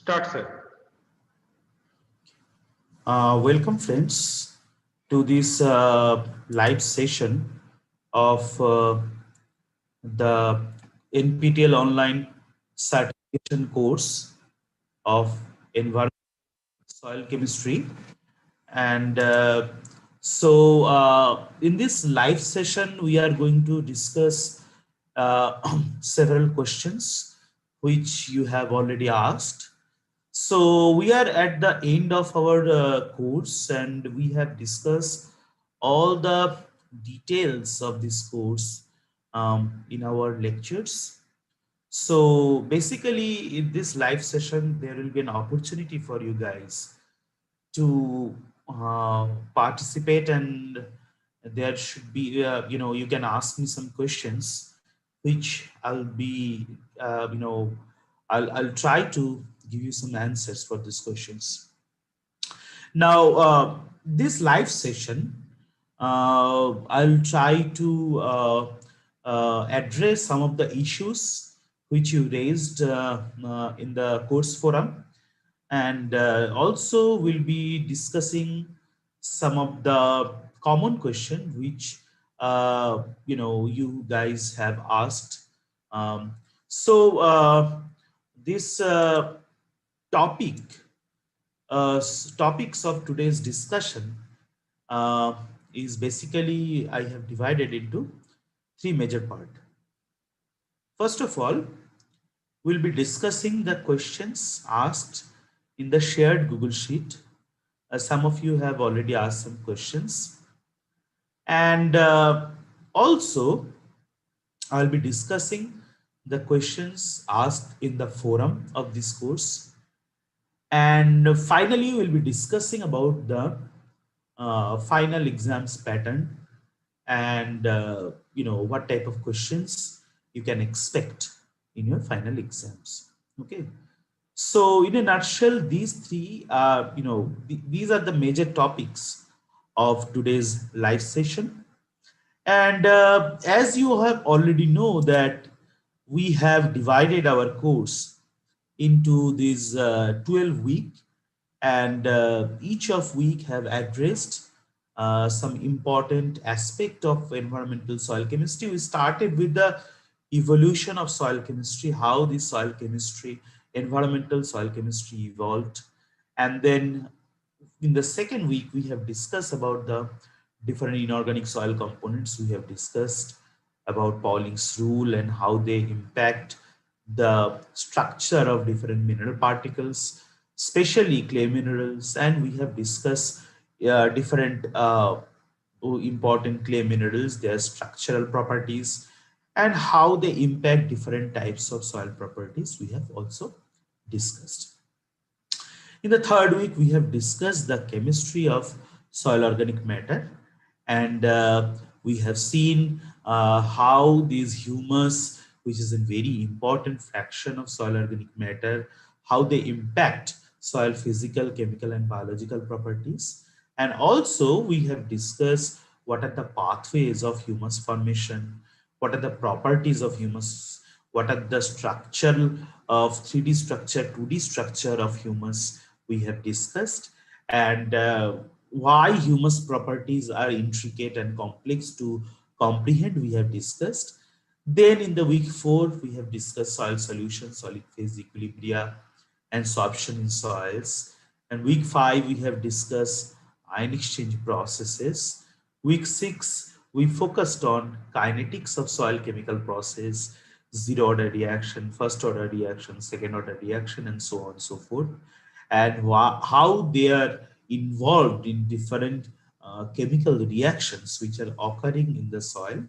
Start, sir. Welcome, friends, to this live session of the NPTEL online certification course of environmental soil chemistry. And in this live session, we are going to discuss several questions which you have already asked. So we are at the end of our course, and we have discussed all the details of this course in our lectures. So basically, in this live session, there will be an opportunity for you guys to participate, and there should be, you can ask me some questions, which I'll try to give you some answers for these questions. Now, this live session, I'll try to address some of the issues which you raised in the course forum, and also we'll be discussing some of the common question which you guys have asked. Um, this topic topics of today's discussion uh, is basically I have divided into three major parts. First of all, we'll be discussing the questions asked in the shared Google Sheet. Some of you have already asked some questions. And also, I'll be discussing the questions asked in the forum of this course. And finally, we'll be discussing about the final exams pattern, and what type of questions you can expect in your final exams. Okay. So in a nutshell, these three, these are the major topics of today's live session. And as you have already know that we have divided our course into these 12 week, and each of week have addressed some important aspect of environmental soil chemistry. We started with the evolution of soil chemistry, how the soil chemistry, environmental soil chemistry evolved. And then in the second week, we have discussed about the different inorganic soil components. We have discussed about Pauling's rule and how they impact the structure of different mineral particles, especially clay minerals. And we have discussed different important clay minerals, their structural properties, and how they impact different types of soil properties. We have also discussed. In the third week, we have discussed the chemistry of soil organic matter, and we have seen how these humus, which is a very important fraction of soil organic matter, how they impact soil physical, chemical, and biological properties. And also, we have discussed what are the pathways of humus formation, what are the properties of humus, what are the structure of 3D structure, 2D structure of humus we have discussed, and why humus properties are intricate and complex to comprehend we have discussed. Then in the week 4 we have discussed soil solution, solid phase equilibria, and sorption in soils. And week 5 we have discussed ion exchange processes. Week 6 we focused on kinetics of soil chemical process, zero order reaction, first order reaction, second order reaction, and so on and so forth, and how they are involved in different chemical reactions which are occurring in the soil.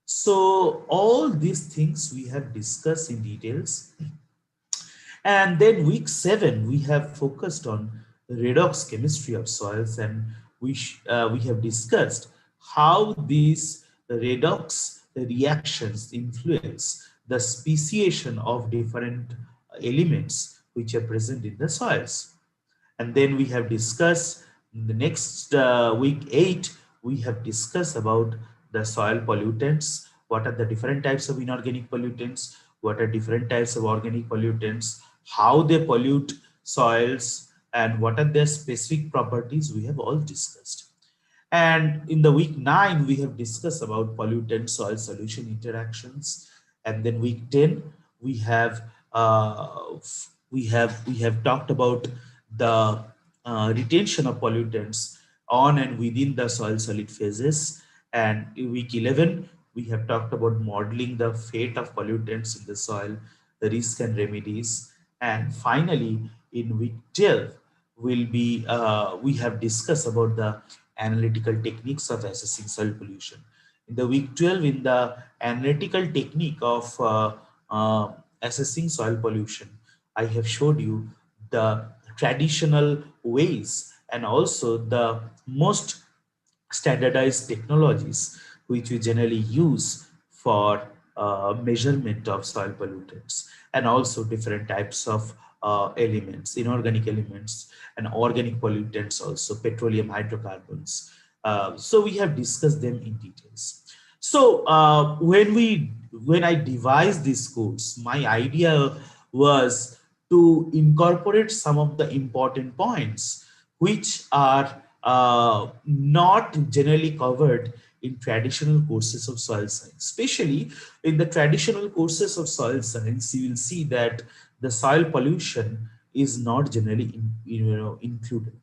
So all these things we have discussed in details. And then week 7 we have focused on redox chemistry of soils, and we have discussed how these redox reactions influence the speciation of different elements which are present in the soils. And then we have discussed in the next week 8 we have discussed about the soil pollutants, what are the different types of inorganic pollutants, what are different types of organic pollutants, how they pollute soils and what are their specific properties we have all discussed. And in the week 9, we have discussed about pollutant soil solution interactions. And then week 10, we have we have talked about the retention of pollutants on and within the soil solid phases. And in week 11, we have talked about modeling the fate of pollutants in the soil, the risk and remedies. And finally, in week 12, we have discussed about the analytical techniques of assessing soil pollution. In the week 12, in the analytical technique of assessing soil pollution, I have showed you the traditional ways and also the most standardized technologies which we generally use for measurement of soil pollutants, and also different types of elements, inorganic elements and organic pollutants, also petroleum hydrocarbons. So we have discussed them in details. So when I devised this course, my idea was to incorporate some of the important points which are not generally covered in traditional courses of soil science. Especially in the traditional courses of soil science, you will see that the soil pollution is not generally included.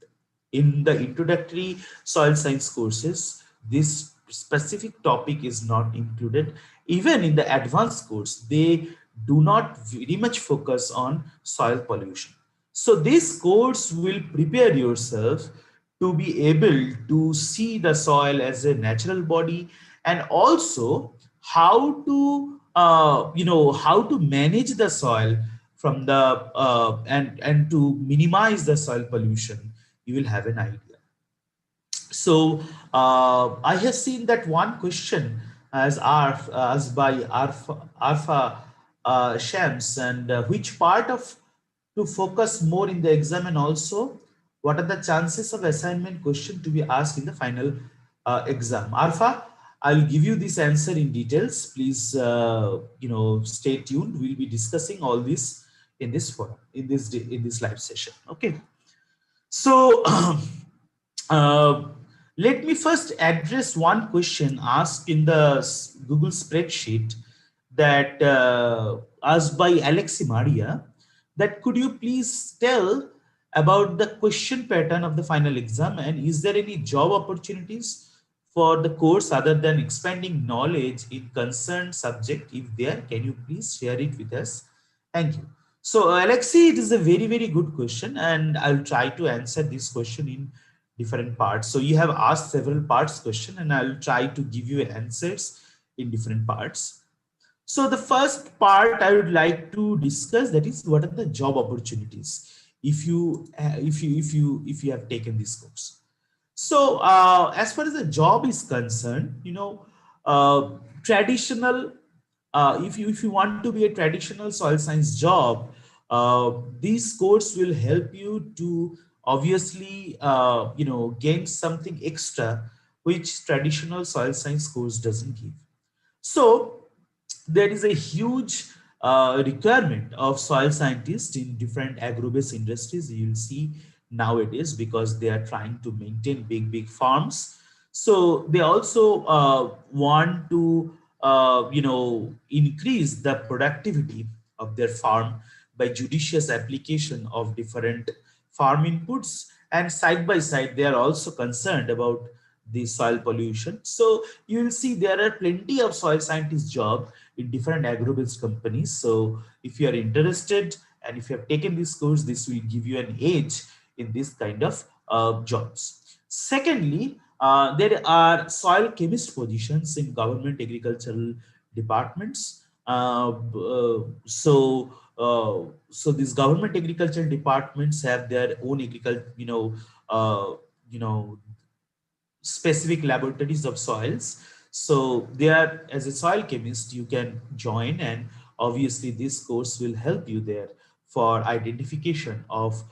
In the introductory soil science courses, this specific topic is not included. Even in the advanced course, they do not very much focus on soil pollution. So this course will prepare yourself to be able to see the soil as a natural body, and also how to how to manage the soil from the and to minimize the soil pollution. You will have an idea. So I have seen that one question as by Arfa Shams, and which part of to focus more in the exam, and also what are the chances of assignment question to be asked in the final exam. Arfa, I'll give you this answer in details. Please, stay tuned. We'll be discussing all this in this forum, in this live session. Okay. So uh, let me first address one question asked in the Google spreadsheet, that asked by Alexi Maria, that could you please tell about the question pattern of the final exam, and is there any job opportunities for the course other than expanding knowledge in concerned subject? If there, can you please share it with us? Thank you. So Alexi, it is a very, very good question, and I'll try to answer this question in different parts. So you have asked several parts question, and I'll try to give you answers in different parts. So the first part I would like to discuss, that is what are the job opportunities if you have taken this course. So as far as the job is concerned, uh, traditional if you want to be a traditional soil science job, this course will help you to obviously gain something extra which traditional soil science course doesn't give. So there is a huge requirement of soil scientists in different agro-based industries. You'll see nowadays, because they are trying to maintain big farms. So they also want to increase the productivity of their farm by judicious application of different farm inputs, and side by side they are also concerned about the soil pollution. So you will see there are plenty of soil scientist job in different agro-based companies. So if you are interested and if you have taken this course, this will give you an edge in this kind of jobs. Secondly, there are soil chemist positions in government agricultural departments. So these government agricultural departments have their own agriculture, uh, you know, specific laboratories of soils. So there, as a soil chemist, you can join, and obviously this course will help you there for identification of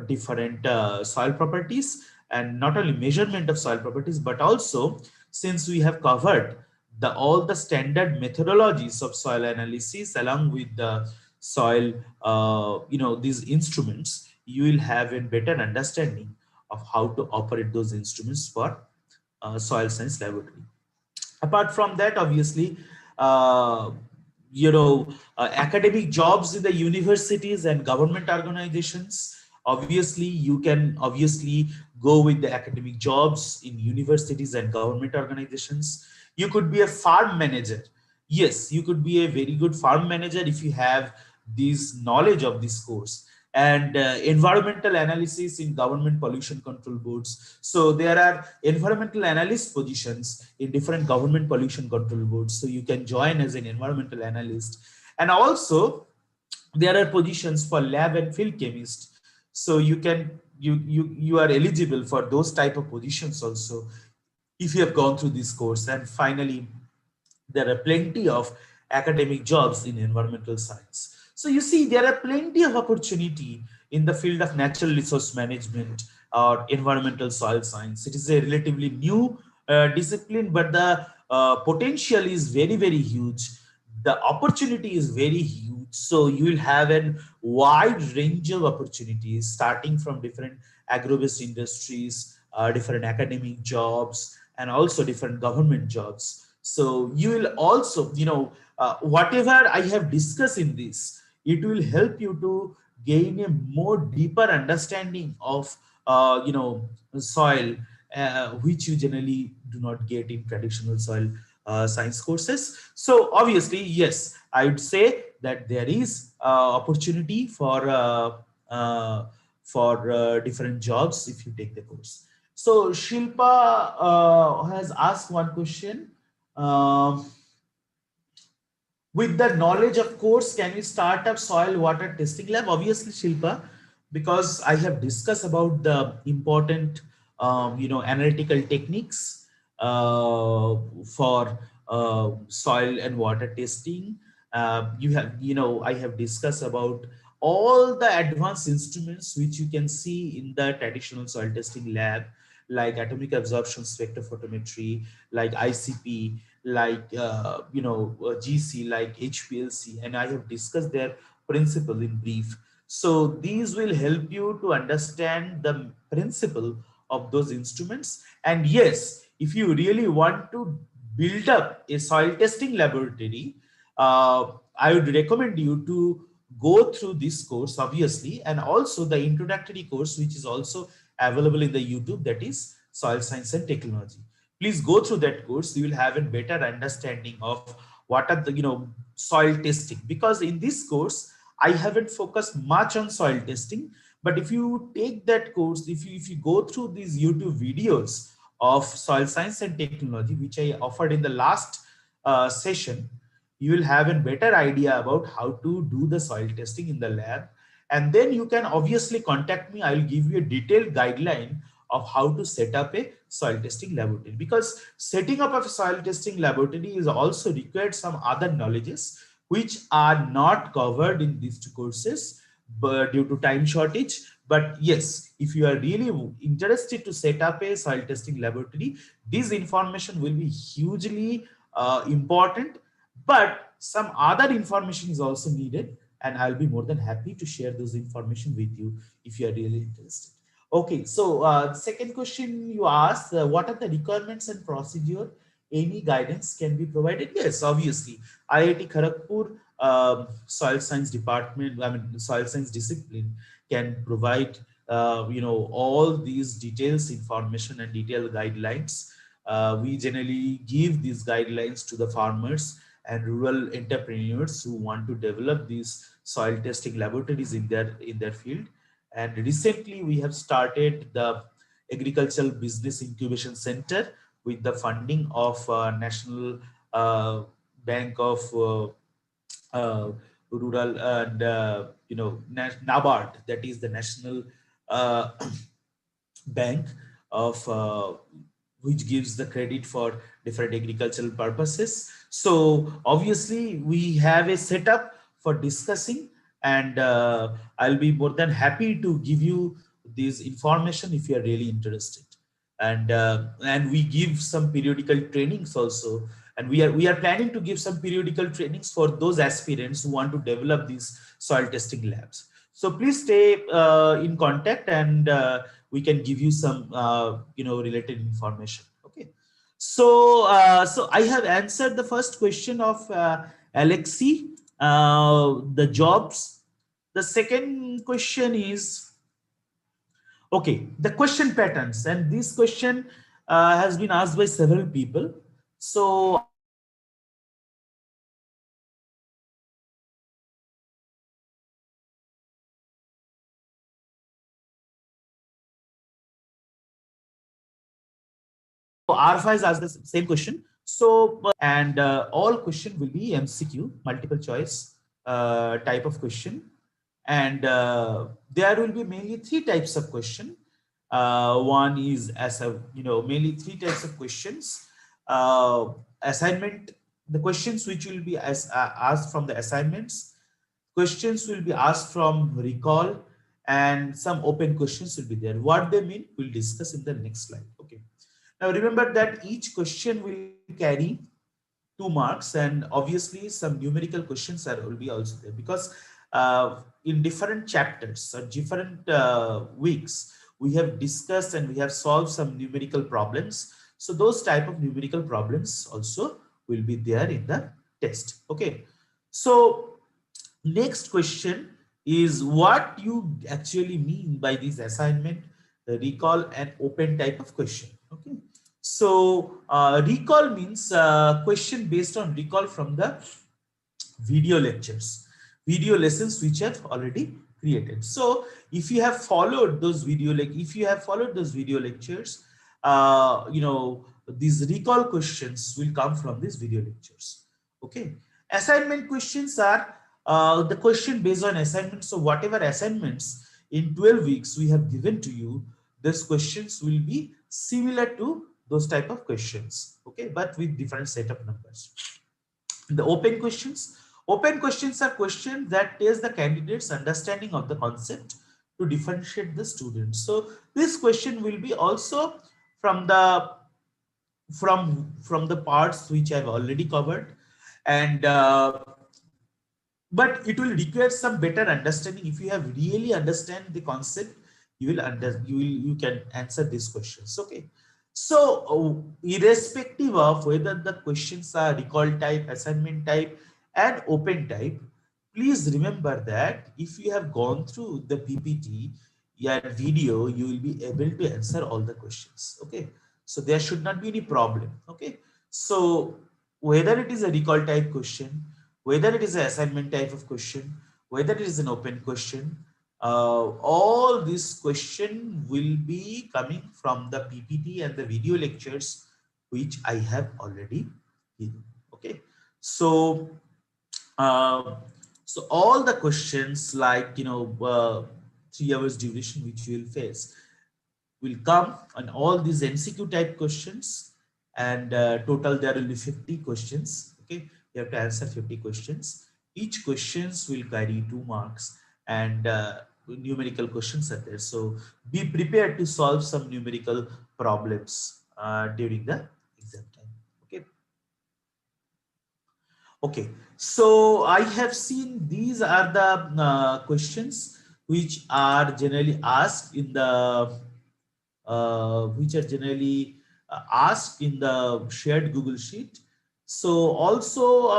different soil properties, and not only measurement of soil properties, but also, since we have covered all the standard methodologies of soil analysis along with the soil, these instruments, you will have a better understanding of how to operate those instruments for soil science laboratory. Apart from that, obviously, uh, academic jobs in the universities and government organizations, obviously you can obviously go with the academic jobs in universities and government organizations. You could be a farm manager. Yes, you could be a very good farm manager if you have this knowledge of this course. And environmental analysis in government pollution control boards. So there are environmental analyst positions in different government pollution control boards. So you can join as an environmental analyst. And also there are positions for lab and field chemist. So you are eligible for those type of positions also if you have gone through this course. And finally, there are plenty of academic jobs in environmental science. So you see, there are plenty of opportunity in the field of natural resource management or environmental soil science. It is a relatively new discipline, but the potential is very, very huge. The opportunity is very huge. So you will have a wide range of opportunities starting from different agro-based industries, different academic jobs, and also different government jobs. So you will also, whatever I have discussed in this, it will help you to gain a more deeper understanding of, soil, which you generally do not get in traditional soil science courses. So obviously, yes, I would say that there is opportunity for different jobs if you take the course. So Shilpa has asked one question. Um, with the knowledge, of course, can we start up soil water testing lab? Obviously, Shilpa, because I have discussed about the important, analytical techniques for soil and water testing. I have discussed about all the advanced instruments which you can see in the traditional soil testing lab, like atomic absorption spectrophotometry, like ICP, like GC, like HPLC, and I have discussed their principle in brief. So these will help you to understand the principle of those instruments. And yes, if you really want to build up a soil testing laboratory, I would recommend you to go through this course, obviously, and also the introductory course, which is also available in the YouTube, that is Soil Science and Technology. Please go through that course. You will have a better understanding of what are the soil testing, because in this course I haven't focused much on soil testing. But if you take that course, if you go through these YouTube videos of soil science and technology, which I offered in the last session, you will have a better idea about how to do the soil testing in the lab. And then you can obviously contact me. I will give you a detailed guideline of how to set up a soil testing laboratory, because setting up a soil testing laboratory is also required some other knowledges which are not covered in these two courses, but due to time shortage. But yes, if you are really interested to set up a soil testing laboratory, this information will be hugely important. But some other information is also needed, and I'll be more than happy to share those information with you if you are really interested. Okay, so the second question you asked, what are the requirements and procedure? Any guidance can be provided? Yes, obviously. IIT Kharagpur soil science department, I mean soil science discipline, can provide all these details, information, and detailed guidelines. We generally give these guidelines to the farmers and rural entrepreneurs who want to develop these soil testing laboratories in their field. And recently, we have started the Agricultural Business Incubation Center with the funding of National Bank of Rural and NABARD, that is the National uh, Bank of which gives the credit for different agricultural purposes. So obviously we have a setup for discussing, and I'll be more than happy to give you this information if you are really interested. And we give some periodical trainings also And we are planning to give some periodical trainings for those aspirants who want to develop these soil testing labs. So please stay in contact, and we can give you some related information. Okay. So I have answered the first question of Alexi, the jobs. The second question is, okay, the question patterns, and this question has been asked by several people. So I have answered this question in the previous video. So Arfa has asked the same question. So and all question will be MCQ, multiple choice type of question, and there will be mainly three types of question. One is, as a mainly three types of questions. Assignment, the questions which will be asked from the assignments, questions will be asked from recall, and some open questions will be there. What they mean, we'll discuss in the next slide. Okay. Now remember that each question will carry 2 marks, and obviously some numerical questions will be also there, because in different chapters or different weeks we have discussed and we have solved some numerical problems. So those type of numerical problems also will be there in the test. Okay. So next question is what you actually mean by this assignment, recall, and open type of question. Okay. So recall means question based on recall from the video lectures, video lessons which have already created. So if you have followed those video, lectures, these recall questions will come from these video lectures. Okay. Assignment questions are the question based on assignments. So whatever assignments in 12 weeks we have given to you, these questions will be similar to those type of questions. Okay, but with different set of numbers. The open questions are questions that test the candidate's understanding of the concept to differentiate the students. So this question will be also from the parts which I've already covered, and but it will require some better understanding. If you have really understand the concept, you can answer these questions. Okay. So irrespective of whether the questions are recall type, assignment type, and open type, please remember that if you have gone through the PPT and video, you will be able to answer all the questions. Okay. So there should not be any problem. Okay. So whether it is a recall type question, whether it is an assignment type of question, whether it is an open question, all this question will be coming from the PPT and the video lectures which I have already given. Okay. So so all the questions like 3 hours duration which you will face will come on all these MCQ type questions, and total there will be 50 questions. Okay, you have to answer 50 questions. Each questions will carry 2 marks, and numerical questions are there. So be prepared to solve some numerical problems during the exam time. Okay. Okay, so I have seen these are the questions which are generally asked in the shared Google Sheet. So also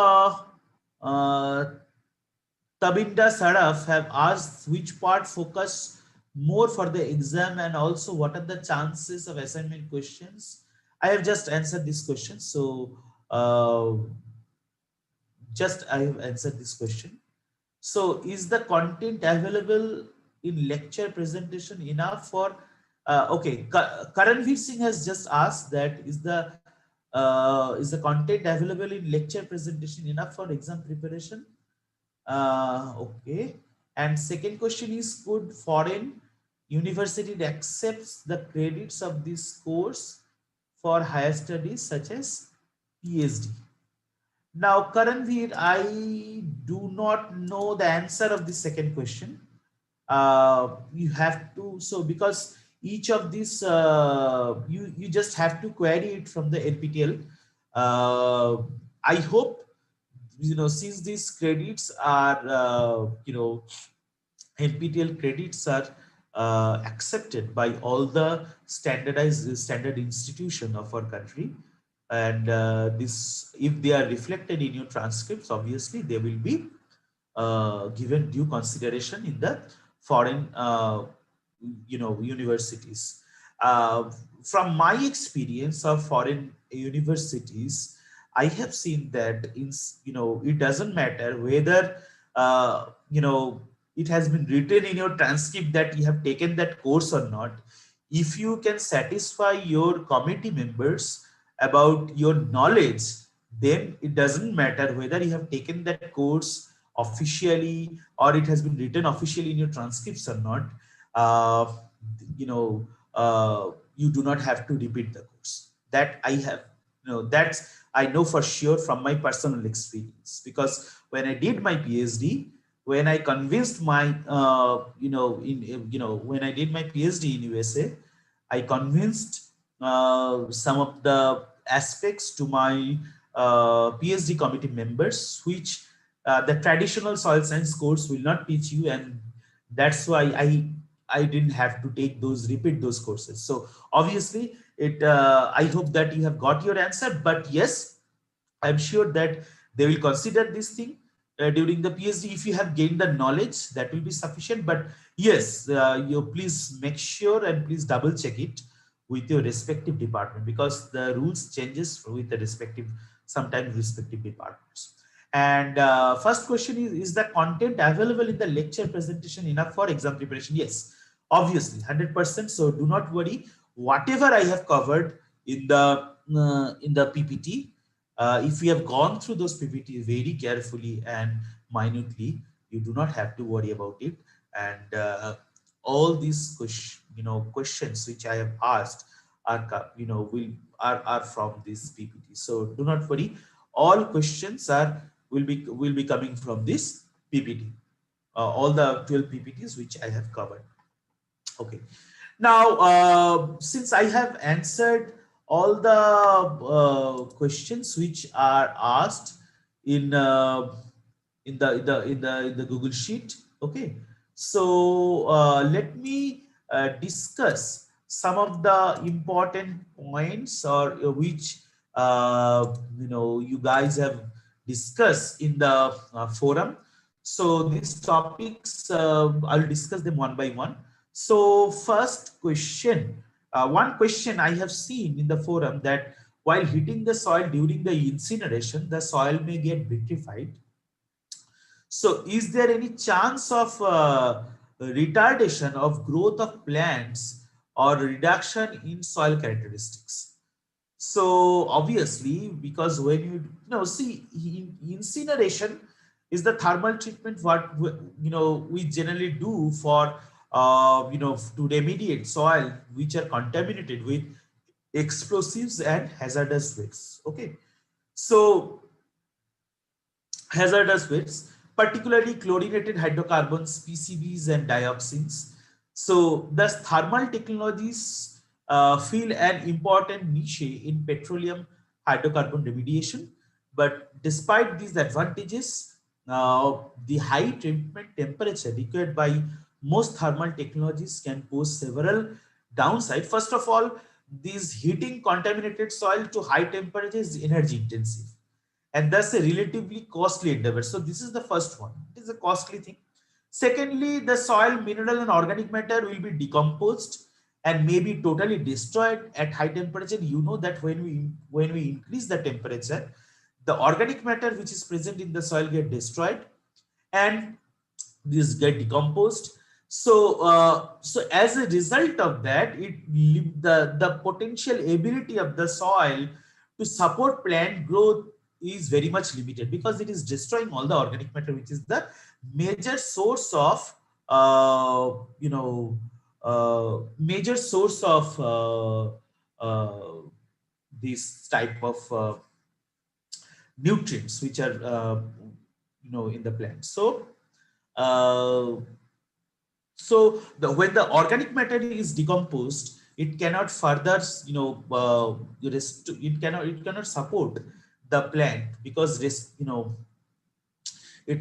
Tabinda Saraf have asked which part focus more for the exam, and also what are the chances of assignment questions. I have just answered this question. So I have answered this question. So is the content available in lecture presentation enough for okay, Karanveer Singh has just asked that is the content available in lecture presentation enough for exam preparation? Okay. And second question is, could foreign university accepts the credits of this course for higher studies such as PhD? Now, Karanveer, I do not know the answer of the second question. You have to, so because each of these, you just have to query it from the NPTEL Uh, I hope, since these credits are, NPTEL credits are accepted by all the standard institution of our country, and this, if they are reflected in your transcripts, obviously they will be given due consideration in the foreign universities. From my experience of foreign universities, I have seen that it doesn't matter whether it has been written in your transcript that you have taken that course or not. If you can satisfy your committee members about your knowledge, then it doesn't matter whether you have taken that course officially or it has been written officially in your transcripts or not. uh, you do not have to repeat the course. That I have, that's I know for sure from my personal experience, because when I did my PhD, when I convinced my when I did my PhD in USA, I convinced some of the aspects to my PhD committee members, which the traditional soil science course will not teach you, and that's why I didn't have to repeat those courses. So obviously, I hope that you have got your answer. But yes, I'm sure that they will consider this thing during the PhD. If you have gained the knowledge, that will be sufficient. But yes, you please make sure and please double check it with your respective department, because the rules changes with the respective, sometimes respective departments. And first question is the content available in the lecture presentation enough for exam preparation? Yes, obviously, 100%. So do not worry. Whatever I have covered in the PPT, if we have gone through those PPT very carefully and minutely, you do not have to worry about it. And all these questions which I have asked are from this PPT. So do not worry. All questions will be coming from this PPT. All the 12 PPTs which I have covered. Okay. Now, since I have answered all the questions which are asked in in the Google Sheet, okay. So let me discuss some of the important points, or which you guys have discussed in the forum. So these topics, I'll discuss them one by one. So first question, one question I have seen in the forum, that while heating the soil during the incineration, the soil may get vitrified. So is there any chance of retardation of growth of plants or reduction in soil characteristics? So obviously, because when see, incineration is the thermal treatment what we generally do for to remediate soil which are contaminated with explosives and hazardous waste. Okay, so hazardous waste, particularly chlorinated hydrocarbons, PCBs, and dioxins. So, thus, thermal technologies fill an important niche in petroleum hydrocarbon remediation. But despite these advantages, the high treatment temperature required by most thermal technologies can pose several downsides. First of all, these heating contaminated soil to high temperature is energy intensive and thus a relatively costly endeavor. So this is the first one. It is a costly thing. Secondly, the soil, mineral and organic matter will be decomposed and may be totally destroyed at high temperature. You know that when we increase the temperature, the organic matter which is present in the soil get destroyed and this get decomposed. So so as a result of that, the potential ability of the soil to support plant growth is very much limited, because it is destroying all the organic matter, which is the major source of major source of this type of nutrients which are in the plant. So uh, when the organic matter is decomposed, it cannot further, it cannot support the plant, because it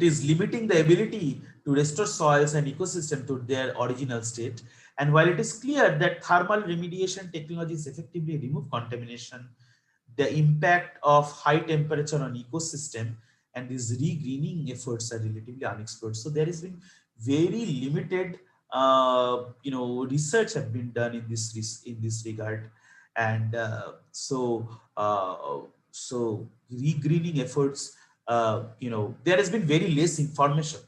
is limiting the ability to restore soils and ecosystem to their original state. And while it is clear that thermal remediation technologies effectively remove contamination, the impact of high temperature on ecosystem and these regreening efforts are relatively unexplored. So there has been very limited, research have been done in this regard, and so regreening efforts, there has been very less information,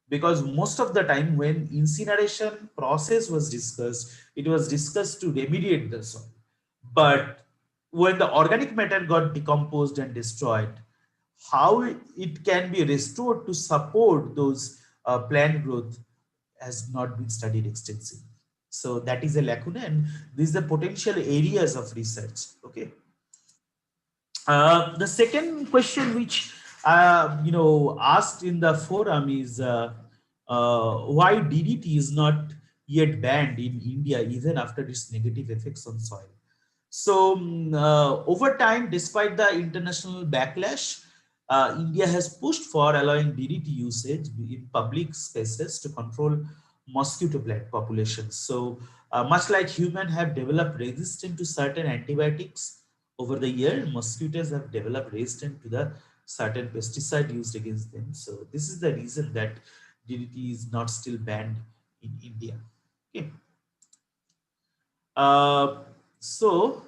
because most of the time when incineration process was discussed, it was discussed to remediate the soil. But when the organic matter got decomposed and destroyed, how it can be restored to support those plant growth has not been studied extensively. So that is a lacuna, and these are the potential areas of research. Okay. The second question which asked in the forum is why DDT is not yet banned in India even after its negative effects on soil. So over time, despite the international backlash, India has pushed for allowing DDT usage in public spaces to control mosquito plant populations. So much like humans have developed resistance to certain antibiotics over the year, mosquitoes have developed resistance to the certain pesticide used against them. So this is the reason that DDT is not still banned in India. Okay. So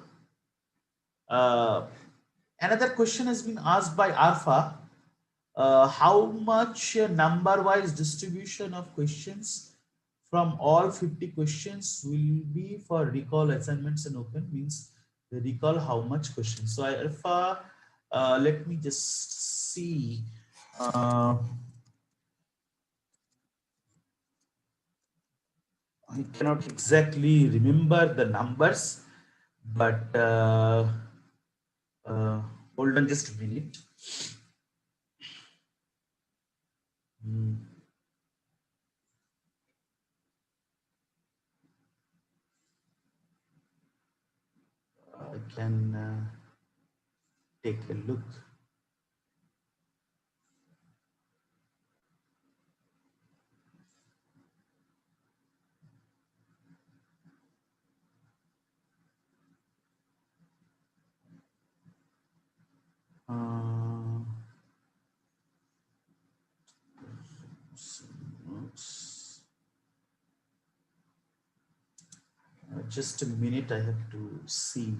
uh, another question has been asked by Alpha. How much number-wise distribution of questions from all 50 questions will be for recall assignments and open? Means the recall how much questions. So Alpha, let me just see. I cannot exactly remember the numbers, but hold on just a minute. Hmm. I can take a look. Uh, just a minute, I have to see.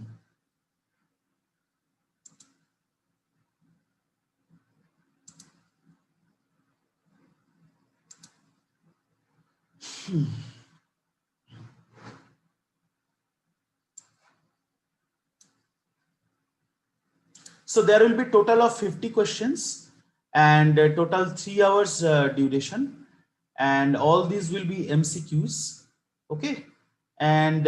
So there will be total of 50 questions and total 3 hours duration, and all these will be MCQs. Okay. And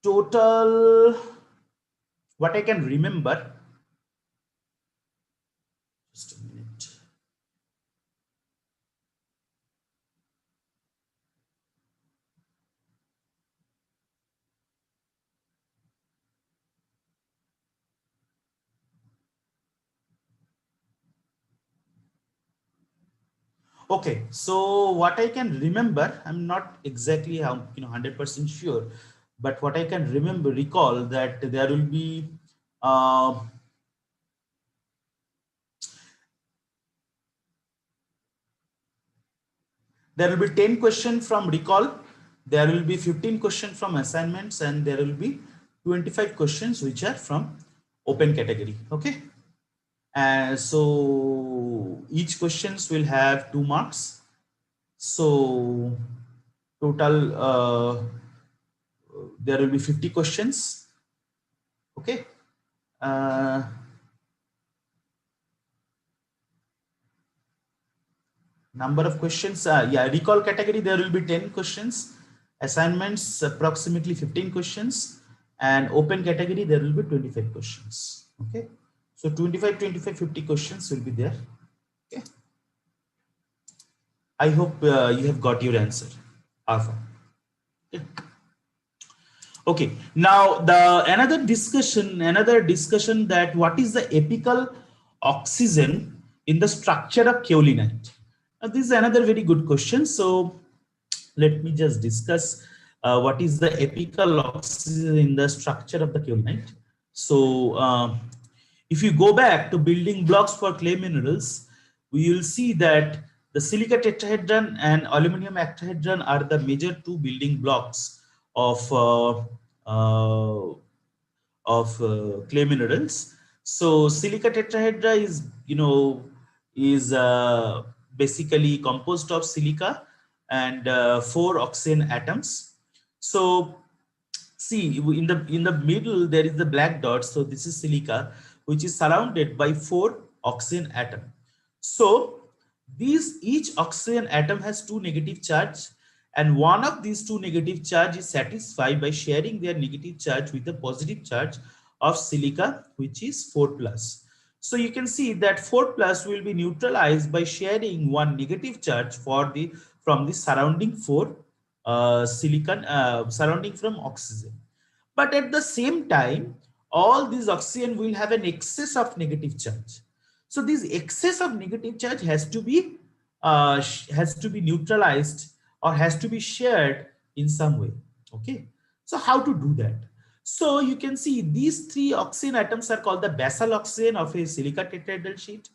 total, what I can remember, just a minute. Okay, so what I can remember, I'm not exactly how 100% sure, but what I can recall that there will be there will be 10 questions from recall, there will be 15 questions from assignments, and there will be 25 questions which are from open category. Okay, and so each questions will have 2 marks. So total there will be 50 questions. Okay. Uh, number of questions, yeah, recall category, there will be 10 questions, assignments approximately 15 questions, and open category there will be 25 questions. Okay, so 25, 25, 50 questions will be there. Okay, I hope you have got your answer, alpha. Okay, now the another discussion that what is the apical oxygen in the structure of kaolinite. Now, this is another very good question. So let me just discuss what is the apical oxygen in the structure of the kaolinite. So if you go back to building blocks for clay minerals, we will see that the silica tetrahedron and aluminum octahedron are the major two building blocks of uh, clay minerals. So silica tetrahedra is basically composed of silica and four oxygen atoms. So see, in the middle there is the black dot. So this is silica, which is surrounded by four oxygen atom. So these each oxygen atom has two negative charge, and one of these two negative charge is satisfied by sharing their negative charge with the positive charge of silica, which is 4 plus. So you can see that 4 plus will be neutralized by sharing one negative charge from the surrounding four silicon surrounding from oxygen. But at the same time, all these oxygen will have an excess of negative charge. So this excess of negative charge has to be neutralized or has to be shared in some way. Okay. So how to do that? So you can see these three oxygen atoms are called the basal oxygen of a silica tetrahedral sheet,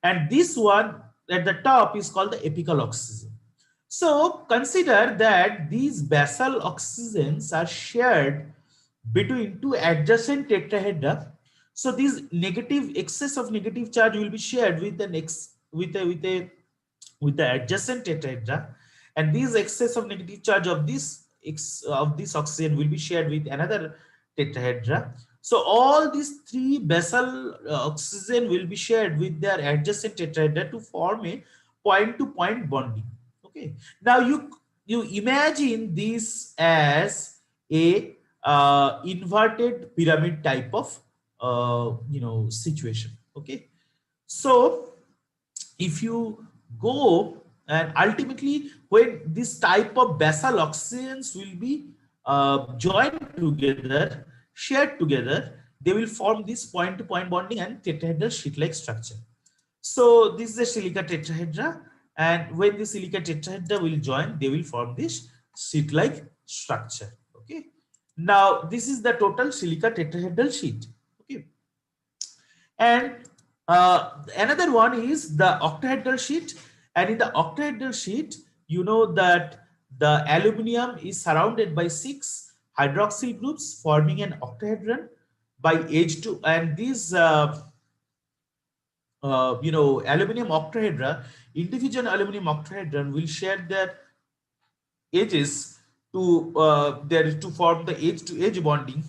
and this one at the top is called the apical oxygen. So consider that these basal oxygens are shared between two adjacent tetrahedra. So this negative excess of negative charge will be shared with the next with the adjacent tetrahedra, and this excess of negative charge of this oxygen will be shared with another tetrahedra. So all these three basal oxygen will be shared with their adjacent tetrahedra to form a point to point bonding. Okay, now you imagine this as a inverted pyramid type of situation. Okay, so if you go and ultimately when this type of basal oxygens will be joined together, shared together, they will form this point to point bonding and tetrahedral sheet like structure. So this is the silica tetrahedra, and when the silica tetrahedra will join, they will form this sheet like structure. Okay, now this is the total silica tetrahedral sheet. Okay, and another one is the octahedral sheet. And in the octahedral sheet, you know that the aluminium is surrounded by 6 hydroxyl groups forming an octahedron by H2, and these aluminum octahedra, individual aluminum octahedron will share their edges to form the edge to edge bonding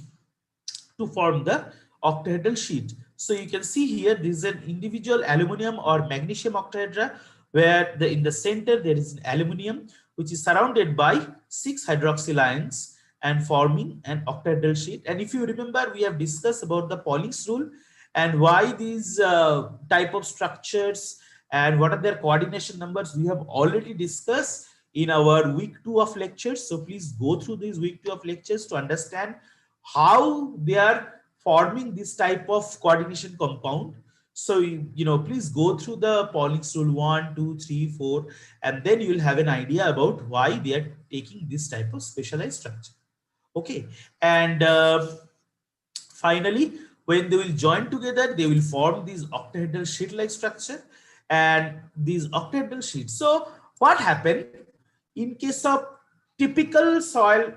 to form the octahedral sheet. So you can see here this is an individual aluminum or magnesium octahedra, where in the center there is an aluminum which is surrounded by 6 hydroxyl ions and forming an octahedral sheet. And if you remember, we have discussed about the Paulink's rule and why these type of structures and what are their coordination numbers we have already discussed in our week 2 of lectures. So please go through these week 2 of lectures to understand how they are forming this type of coordination compound. So please go through the Paulink's rule 1, 2, 3, 4, and then you will have an idea about why they are taking this type of specialized structure. Okay, and finally, when they will join together, they will form these octahedral sheet like structure and these octahedral sheets. So what happened in case of typical soil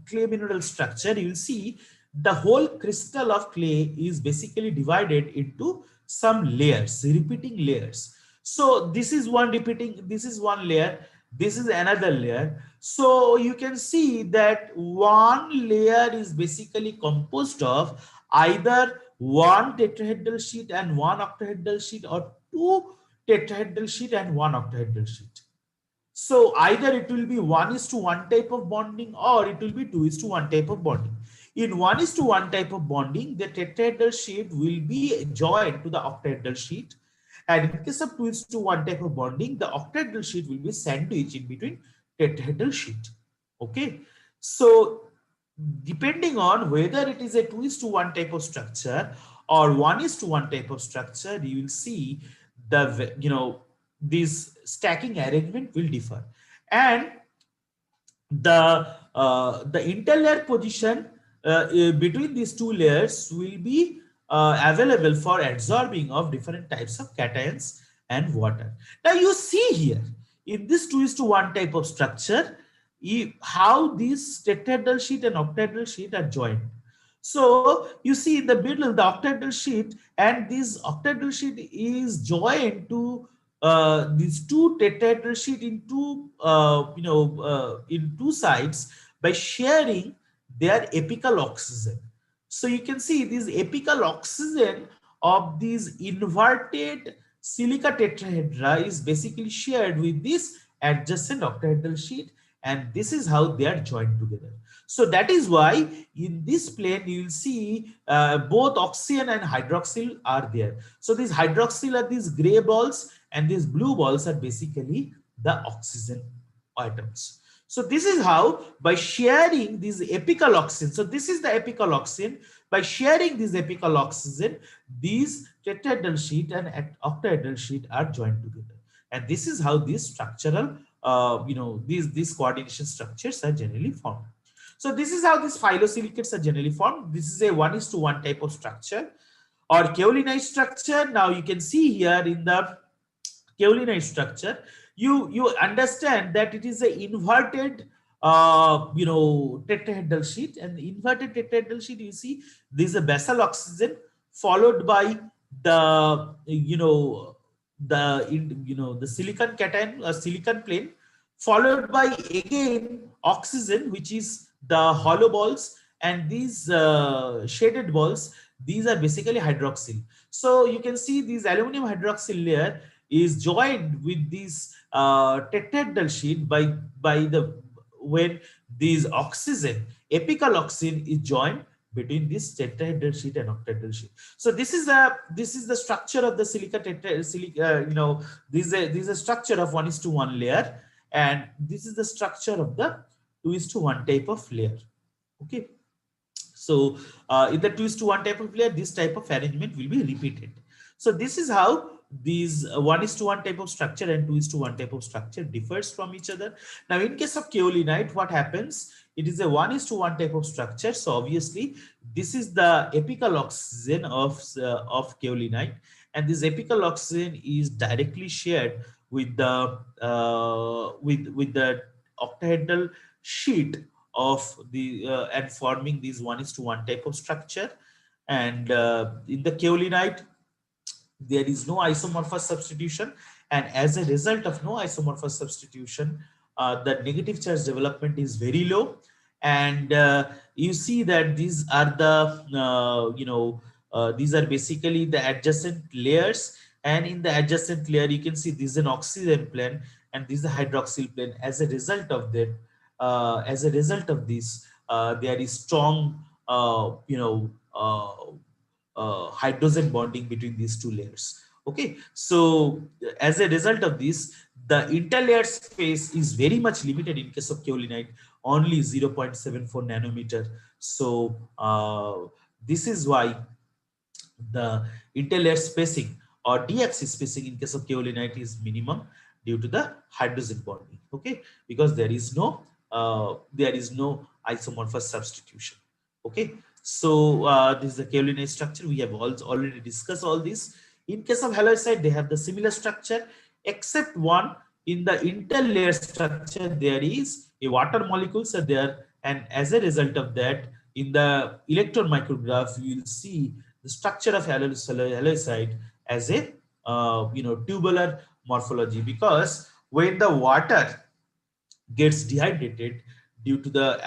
clay mineral structure? You will see the whole crystal of clay is basically divided into some layers, repeating layers. So this is one repeating, this is one layer, this is another layer. So you can see that one layer is basically composed of either one tetrahedral sheet and one octahedral sheet, or two tetrahedral sheet and one octahedral sheet. So either it will be 1:1 type of bonding, or it will be 2:1 type of bonding. In 1:1 type of bonding, the tetrahedral sheet will be joined to the octahedral sheet, And in case of 2:1 type of bonding, the octahedral sheet will be sandwiched in between tetrahedral sheet. Okay, so depending on whether it is a 2:1 type of structure or 1:1 type of structure, you will see the this stacking arrangement will differ, and the interlayer position between these two layers will be available for absorbing of different types of cations and water. Now you see here in this 2:1 type of structure, how these tetrahedral sheet and octahedral sheet are joined. So you see in the middle, the octahedral sheet and this octahedral sheet is joined to these two tetrahedral sheet in two in two sides by sharing their apical oxygen. So you can see this apical oxygen of these inverted silica tetrahedra is basically shared with this adjacent octahedral sheet, and this is how they are joined together. So that is why in this plane you will see both oxygen and hydroxyl are there. So these hydroxyl are these gray balls and these blue balls are basically the oxygen atoms. So this is how, by sharing these apical oxygen, so this is the apical oxygen, by sharing this apical oxygen, these tetrahedral sheet and octahedral sheet are joined together. And this is how these structural, these coordination structures are generally formed. So this is how these phyllosilicates are generally formed. This is a 1:1 type of structure or kaolinite structure. Now you can see here in the kaolinite structure, you understand that it is a inverted tetrahedral sheet, and the inverted tetrahedral sheet, you see this is a basal oxygen followed by the the silicon cation or silicon plane, followed by again oxygen, which is the hollow balls, and these shaded balls, these are basically hydroxyl. So you can see this aluminum hydroxyl layer is joined with this tetrahedral sheet by the when this oxygen, apical oxygen, is joined between this tetrahedral sheet and octahedral sheet. So this is the structure of the silica this is a structure of 1:1 layer, and this is the structure of the 2:1 type of layer. Okay, so in the 2:1 type of layer, this type of arrangement will be repeated. So this is how these 1:1 type of structure and 2:1 type of structure differs from each other. Now in case of kaolinite, what happens? It is a 1:1 type of structure. So obviously this is the apical oxygen of kaolinite, and this apical oxygen is directly shared with the with the octahedral sheet of the and forming these 1:1 type of structure. And in the kaolinite, there is no isomorphous substitution, and as a result of no isomorphous substitution, the negative charge development is very low. And you see that these are the these are basically the adjacent layers, and in the adjacent layer you can see this is an oxygen plane and this is a hydroxyl plane. As a result of that, as a result of this, there is strong hydrogen bonding between these two layers. Okay, so as a result of this, the interlayer space is very much limited in case of kaolinite, only 0.74 nanometer. So this is why the interlayer spacing or d-axis spacing in case of kaolinite is minimum due to the hydrogen bonding. Okay, because there is no isomorphous substitution. Okay, so this is the kaolinite structure. We have already discussed all this. In case of halloysite, they have the similar structure, except one. In the interlayer structure, there is a water molecules are there, and as a result of that, in the electron micrograph, you will see the structure of halloysite as a tubular morphology, because when the water gets dehydrated due to the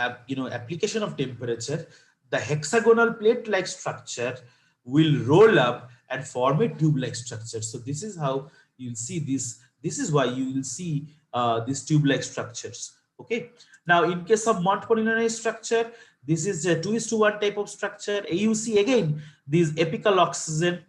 application of temperature, the hexagonal plate like structure will roll up and form a tube like structure. So this is how you'll see this. This is why you will see these tube like structures. Okay, now in case of montmorillonite structure, this is a 2:1 type of structure. You see again these apical oxygen.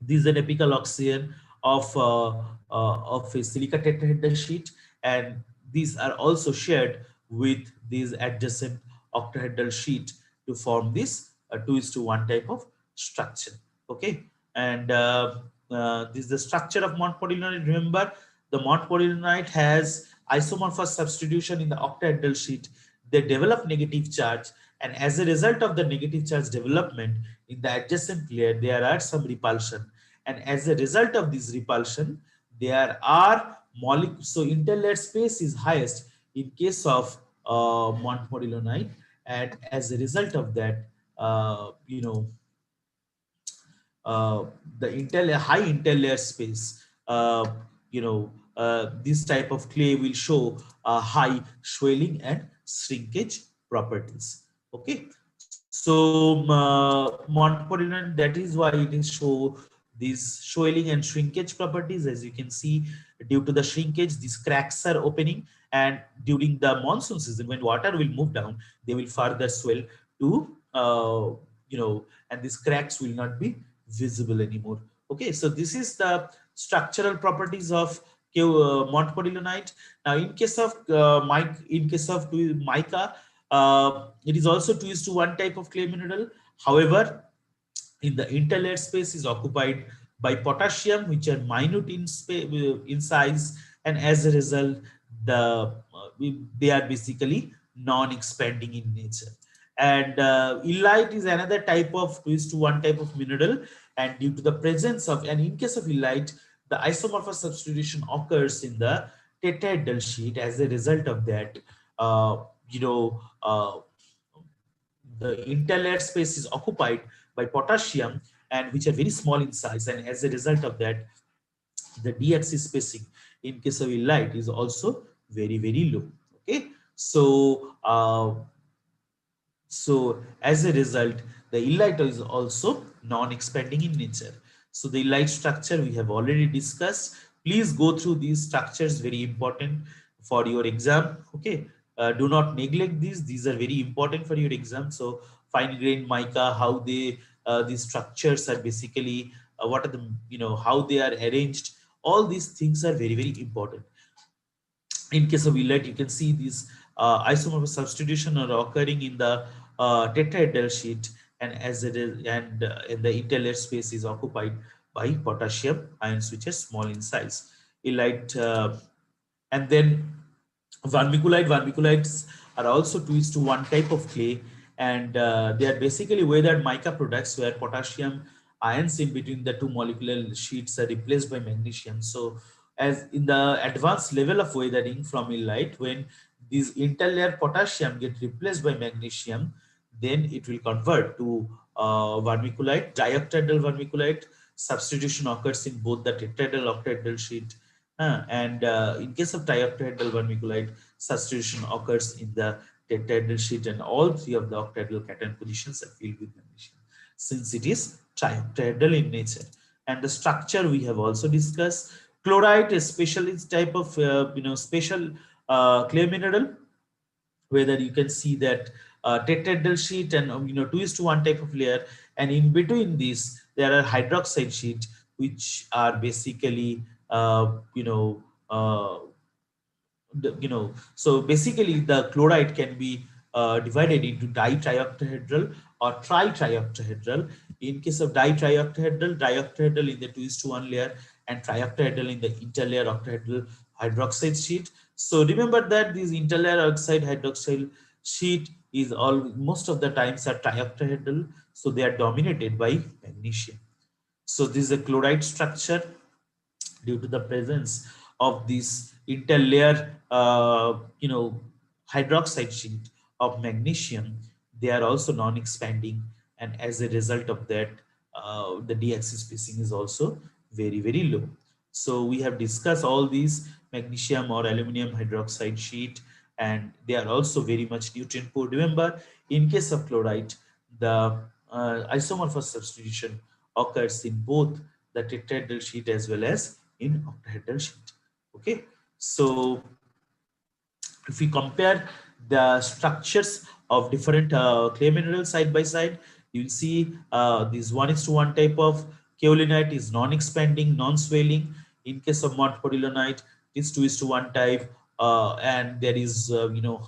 This is an apical oxygen of a silica tetrahedral sheet, and these are also shared with these adjacent octahedral sheet to form this 2:1 type of structure. Okay, and this is the structure of montmorillonite. Remember, the montmorillonite has isomorphous substitution in the octahedral sheet. They develop negative charge, and as a result of the negative charge development in the adjacent layer, there are some repulsion, and as a result of this repulsion, there are molecules. So interlayer space is highest in case of montmorillonite, and as a result of that, you know, uh, the high interlayer space, this type of clay will show high swelling and shrinkage properties. Okay, so montmorillonite, that is why it is show these swelling and shrinkage properties. As you can see, due to the shrinkage, these cracks are opening, and during the monsoon season, when water will move down, they will further swell to and these cracks will not be visible anymore. Okay, so this is the structural properties of montmorillonite. Now, in case of mica, it is also 2:1 type of clay mineral. However, in the interlayer space is occupied by potassium, which are minute in size, and as a result, they are basically non-expanding in nature. And illite is another type of 2:1 type of mineral, and due to the presence of, and in case of illite, the isomorphous substitution occurs in the tetrahedral sheet. As a result of that, uh, you know uh, the interlayer space is occupied by potassium, and which are very small in size, and as a result of that, the d-axis spacing in case of illite is also very low. Okay, so as a result, the illite is also non-expanding in nature. So the illite structure we have already discussed. Please go through these structures, very important for your exam. Okay, do not neglect these. These are very important for your exam. So fine grained mica, how these structures are basically, what are the, how they are arranged. All these things are very important. In case of illite, you can see these isomorphous substitution are occurring in the tetrahedral sheet, and as it is, and the interlayer space is occupied by potassium ions, which are small in size. Illite, and then vermiculites are also 2:1 type of clay, and they are basically weathered mica products where potassium ions in between the two molecular sheets are replaced by magnesium. So, as in the advanced level of weathering from illite, when these interlayer potassium get replaced by magnesium, then it will convert to vermiculite, dioctahedral vermiculite. Substitution occurs in both the tetrahedral octahedral sheet. And in case of dioctahedral vermiculite, substitution occurs in the tetrahedral sheet, and all three of the octahedral cation positions are filled with magnesium, since it is trioctahedral in nature. And the structure we have also discussed. Chloride is specialist type of special clay mineral, whether you can see that tetrahedral sheet and 2:1 type of layer, and in between these there are hydroxide sheet, which are basically uh, so basically the chloride can be divided into ditrioctahedral or tritrioctahedral. In case of dioctahedral in the 2:1 layer, and trioctahedral in the interlayer octahedral hydroxide sheet. So remember that these interlayer oxide hydroxide sheet is all, most of the times are trioctahedral, so they are dominated by magnesium. So this is a chloride structure. Due to the presence of this interlayer hydroxide sheet of magnesium, they are also non-expanding, and as a result of that, the d-axis spacing is also very low. So we have discussed all these magnesium or aluminum hydroxide sheet, and they are also very much nutrient poor. Remember, in case of chloride, the isomorphous substitution occurs in both the tetrahedral sheet as well as in octahedral sheet. Okay, so if we compare the structures of different clay minerals side by side, you will see this 1:1 type of Kaolinite is non-expanding, non-swelling. In case of montmorillonite, it is 2:1 type, and there is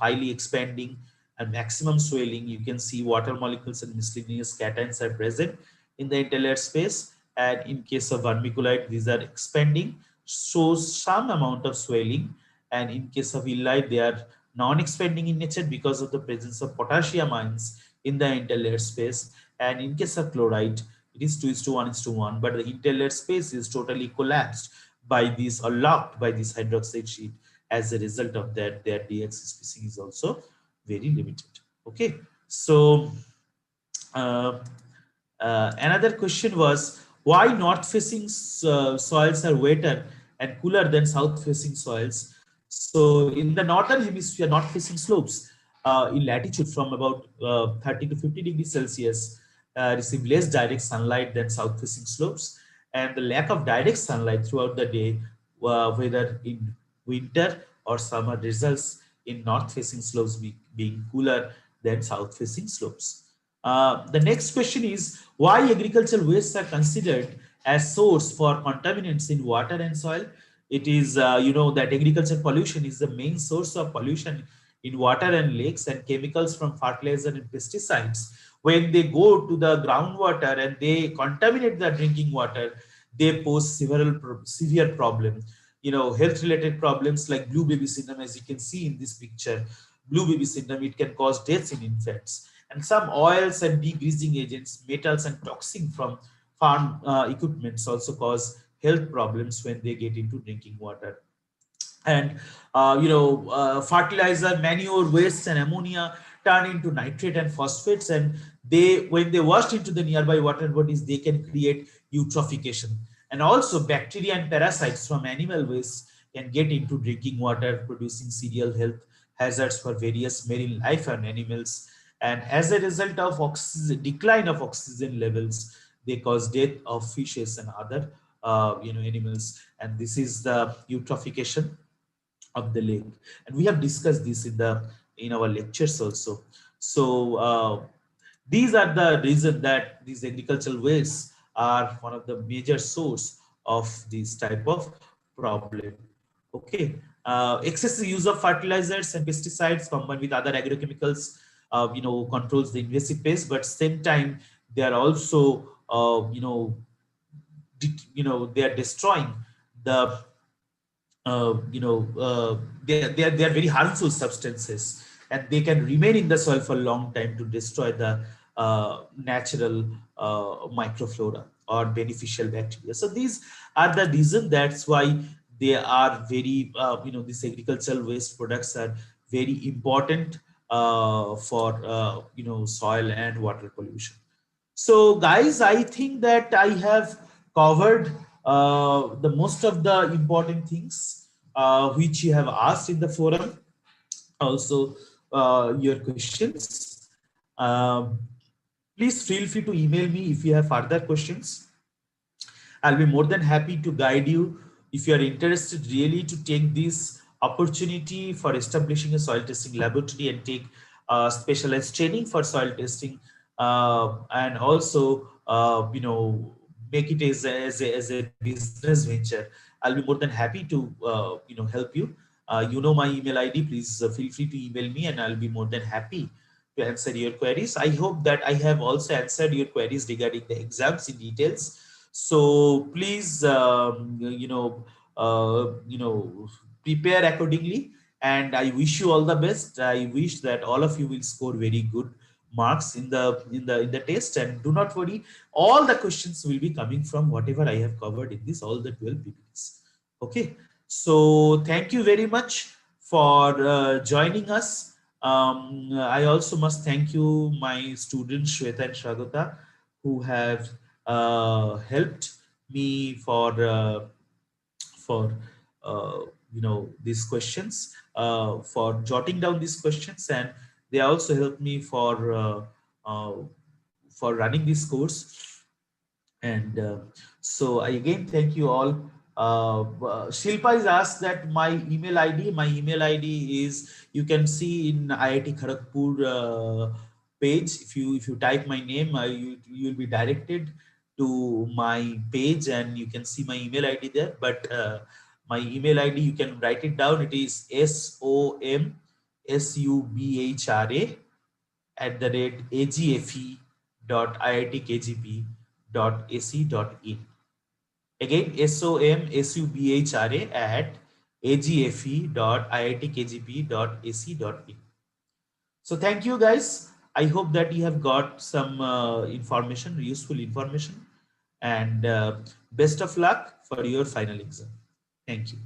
highly expanding and maximum swelling. You can see water molecules and miscellaneous cations are present in the interlayer space. And in case of vermiculite, these are expanding, shows some amount of swelling. And in case of illite, they are non-expanding in nature because of the presence of potassium ions in the interlayer space. And in case of chloride, it is 2:1:1, but the interlayer space is totally collapsed by this or locked by this hydroxide sheet. As a result of that, their DX spacing is also very limited. Okay, so another question was, why north-facing soils are wetter and cooler than south-facing soils? So in the northern hemisphere, north-facing slopes in latitude from about 30 to 50 degrees Celsius receive less direct sunlight than south-facing slopes, and the lack of direct sunlight throughout the day, whether in winter or summer, results in north-facing slopes being cooler than south-facing slopes. The next question is, why agricultural wastes are considered as source for contaminants in water and soil? It is, that agricultural pollution is the main source of pollution in water and lakes, and chemicals from fertilizer and pesticides, when they go to the groundwater and they contaminate the drinking water, they pose severe problems. Health related problems like blue baby syndrome, as you can see in this picture. Blue baby syndrome, it can cause deaths in infants. And some oils and degreasing agents, metals and toxin from farm equipments also cause health problems when they get into drinking water. And fertilizer, manure waste and ammonia turn into nitrate and phosphates, and when they washed into the nearby water bodies, they can create eutrophication. And also bacteria and parasites from animal waste can get into drinking water, producing serious health hazards for various marine life and animals. And as a result of decline of oxygen levels, they cause death of fishes and other animals. And this is the eutrophication of the lake, and we have discussed this in our lectures also. So these are the reason that these agricultural wastes are one of the major source of this type of problem. Okay, excessive use of fertilizers and pesticides combined with other agrochemicals controls the invasive pest, but same time they are also they are destroying the they are very harmful substances, and they can remain in the soil for a long time to destroy the natural microflora or beneficial bacteria. So these are the reason, that's why they are very these agricultural waste products are very important for soil and water pollution. So guys, I think that I have covered the most of the important things which you have asked in the forum. Also your questions. Please feel free to email me if you have further questions. I'll be more than happy to guide you if you are interested really to take this opportunity for establishing a soil testing laboratory and take specialized training for soil testing, and also make it as a business venture. I'll be more than happy to help you. My email ID. Please feel free to email me, and I'll be more than happy to answer your queries. I hope that I have also answered your queries regarding the exams in details. So please, prepare accordingly, and I wish you all the best. I wish that all of you will score very good marks in the test, and do not worry, all the questions will be coming from whatever I have covered in this all the 12 PPTs. Okay, so thank you very much for joining us. I also must thank you, my students Shweta and Shagota, who have helped me for these questions, for jotting down these questions, and they also helped me for running this course. And so I again thank you all. Shilpa is asked that my email ID. My email ID is, you can see in IIT Kharagpur page. If you type my name, you will be directed to my page and you can see my email ID there. But my email ID, you can write it down. It is somsubhra@agfe.iitkgp.ac.in. Again, somsubhra@agfe.iitkgp.ac.in. So thank you guys. I hope that you have got some information, useful information, and best of luck for your final exam. Thank you.